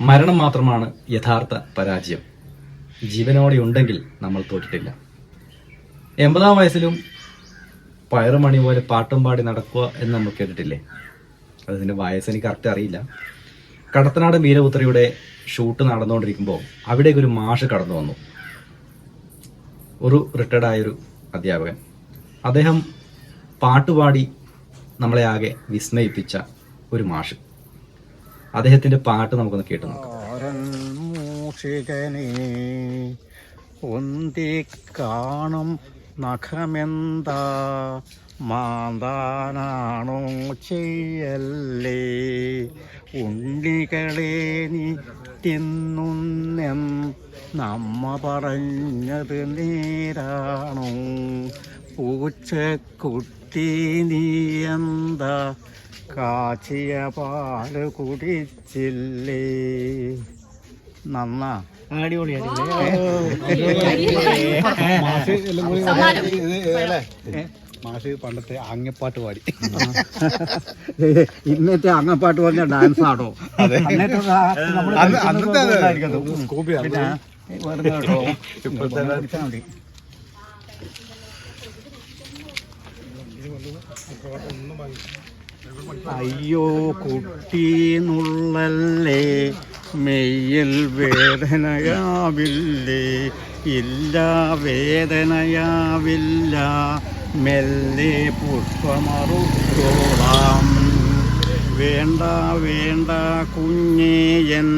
മരണം മാത്രമാണ് യഥാർത്ഥ പരാജയം. ജീവനോടെ ഉണ്ടെങ്കിൽ നമ്മൾ തോറ്റിട്ടില്ല. 80-ാം വയസ്സിലും പയറുമണി പോലെ പാട്ടും പാടി നടക്കുക എന്ന് നമ്മൾ കേട്ടിട്ടില്ലേ? അതിൻ്റെ വയസ്സ് എനിക്ക് കറക്റ്റ് അറിയില്ല. കടത്തനാട് വീരപുത്രിയുടെ ഷൂട്ട് നടന്നുകൊണ്ടിരിക്കുമ്പോൾ അവിടേക്ക് ഒരു മാഷ് കടന്നു വന്നു. ഒരു റിട്ടയർഡായൊരു അധ്യാപകൻ. അദ്ദേഹം പാട്ടുപാടി നമ്മളെ ആകെ വിസ്മയിപ്പിച്ച ഒരു മാഷ്. അദ്ദേഹത്തിന്റെ പാട്ട് നമുക്കൊന്ന് കേട്ടു നോക്കാം. മൂഷികനെ ഒന്തി കാണും നഖമെന്താ മാന്താനാണോ ചെയ്യല്ലേ, ഉണ്ണികളെ നീ തിന്നുന്നെം നമ്മ പറഞ്ഞത് നേരാണോ, പൂച്ചക്കുട്ടി നീ എന്താ കാച്ചിയ പാല് കുടിച്ചില്ലേ. നന്നാ മാഷ് പണ്ടത്തെ അങ്ങപ്പാട്ട് പാടി. ഇന്നത്തെ അങ്ങപ്പാട്ട് പറഞ്ഞ ഡാൻസ് ആണോ? അയ്യോ കുട്ടി നുള്ളല്ലേ, മെയ്യിൽ വേദനയാവില്ലേ, ഇല്ല വേദനയാവില്ല, മെല്ലെ പുഷ്പമറുത്തോളാം. വേണ്ട വേണ്ട കുഞ്ഞേയൻ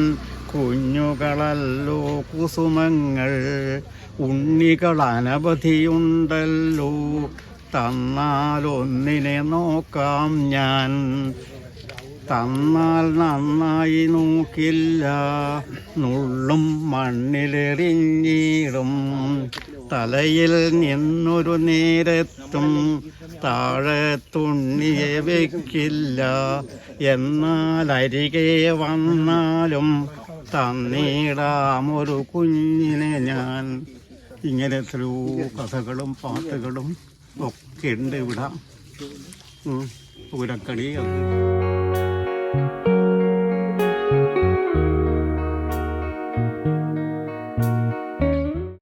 കുഞ്ഞുങ്ങളല്ലോ കുസുമങ്ങൾ, ഉണ്ണികൾ അനവധിയുണ്ടല്ലോ, തന്നാലൊന്നിനെ നോക്കാം ഞാൻ, തന്നാൽ നന്നായി നോക്കില്ല, നുള്ളും മണ്ണിലെറിഞ്ഞിടും, തലയിൽ നിന്നൊരു നേരത്തും താഴെ തുണ്ണിയെ വെക്കില്ല, എന്നാൽ അരികെ വന്നാലും തന്നിടാമൊരു കുഞ്ഞിനെ ഞാൻ. ഇങ്ങനെ എത്രയോ കഥകളും പാട്ടുകളും ഒക്കെ ഉണ്ട് ഇവിടെ. പൂരക്കണി.